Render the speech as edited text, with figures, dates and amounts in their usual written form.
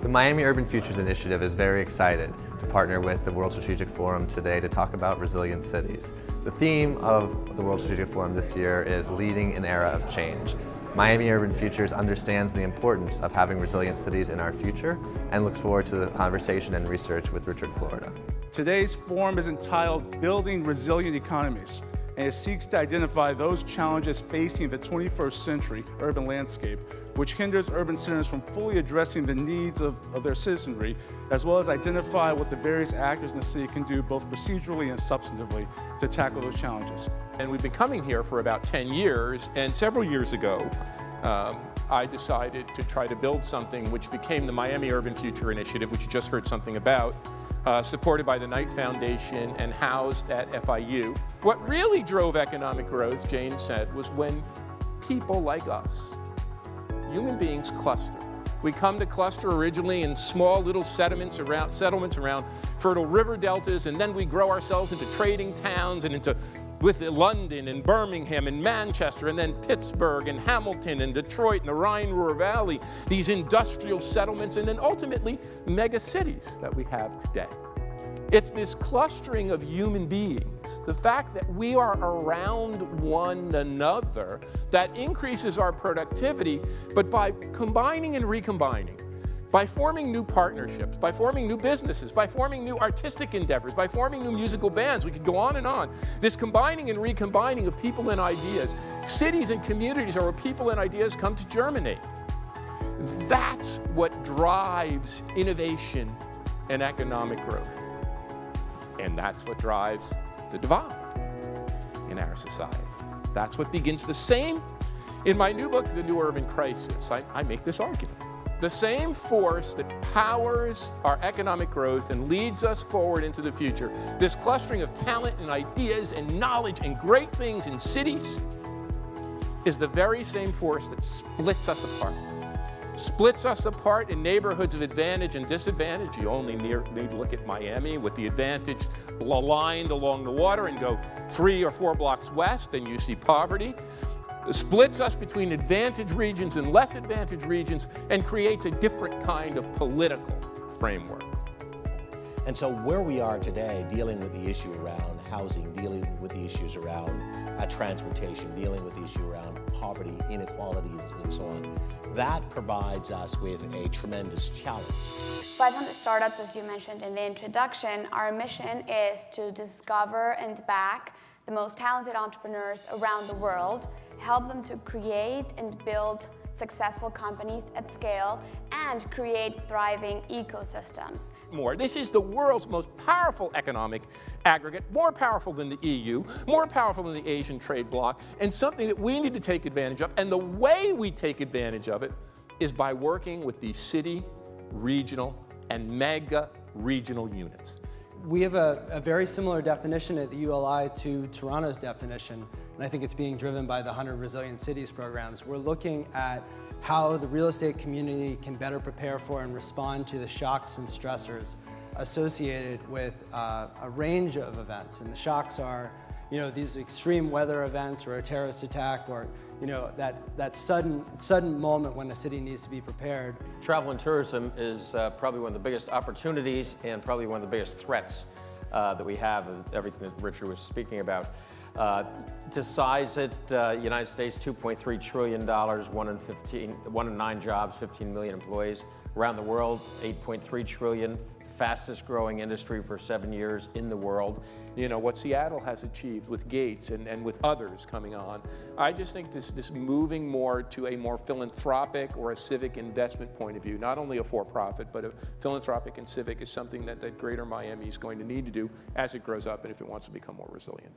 The Miami Urban Futures Initiative is very excited to partner with the World Strategic Forum today to talk about resilient cities. The theme of the World Strategic Forum this year is leading an era of change. Miami Urban Futures understands the importance of having resilient cities in our future and looks forward to the conversation and research with Richard Florida. Today's forum is entitled Building Resilient Economies, and it seeks to identify those challenges facing the 21st century urban landscape, which hinders urban centers from fully addressing the needs of their citizenry, as well as identify what the various actors in the city can do both procedurally and substantively to tackle those challenges. And we've been coming here for about 10 years, and several years ago, I decided to try to build something which became the Miami Urban Future Initiative, which you just heard something about, supported by the Knight Foundation and housed at FIU. What really drove economic growth, Jane said, was when people like us, human beings, cluster. We come to cluster originally in small little settlements around fertile river deltas, and then we grow ourselves into trading towns and with London and Birmingham and Manchester and then Pittsburgh and Hamilton and Detroit and the Rhine-Ruhr Valley, these industrial settlements, and then ultimately mega cities that we have today. It's this clustering of human beings, the fact that we are around one another, that increases our productivity, but by combining and recombining, by forming new partnerships, by forming new businesses, by forming new artistic endeavors, by forming new musical bands, we could go on and on. This combining and recombining of people and ideas, cities and communities are where people and ideas come to germinate. That's what drives innovation and economic growth. And that's what drives the divide in our society. That's what begins the same. In my new book, The New Urban Crisis, I make this argument. The same force that powers our economic growth and leads us forward into the future, this clustering of talent and ideas and knowledge and great things in cities, is the very same force that splits us apart. Splits us apart in neighborhoods of advantage and disadvantage. You only need to look at Miami with the advantage aligned along the water and go 3 or 4 blocks west, and you see poverty. Splits us between advantaged regions and less advantaged regions and creates a different kind of political framework. And so where we are today, dealing with the issue around housing, dealing with the issues around transportation, dealing with the issue around poverty, inequalities, and so on, that provides us with a tremendous challenge. 500 Startups, as you mentioned in the introduction, our mission is to discover and back the most talented entrepreneurs around the world, help them to create and build successful companies at scale, and create thriving ecosystems. This is the world's most powerful economic aggregate, more powerful than the EU, more powerful than the Asian trade bloc, and something that we need to take advantage of. And the way we take advantage of it is by working with these city, regional, and mega regional units. We have a very similar definition at the ULI to Toronto's definition, and I think it's being driven by the 100 Resilient Cities programs. We're looking at how the real estate community can better prepare for and respond to the shocks and stressors associated with a range of events. And the shocks are, these extreme weather events or a terrorist attack, or that sudden moment when a city needs to be prepared. Travel and tourism is probably one of the biggest opportunities and probably one of the biggest threats that we have, everything that Richard was speaking about. To size it, United States, $2.3 trillion, 1 in 9 jobs, 15 million employees. Around the world, $8.3 trillion, fastest growing industry for 7 years in the world. What Seattle has achieved with Gates and with others coming on, I just think this moving more to a more philanthropic or a civic investment point of view, not only a for-profit, but a philanthropic and civic, is something that Greater Miami is going to need to do as it grows up and if it wants to become more resilient.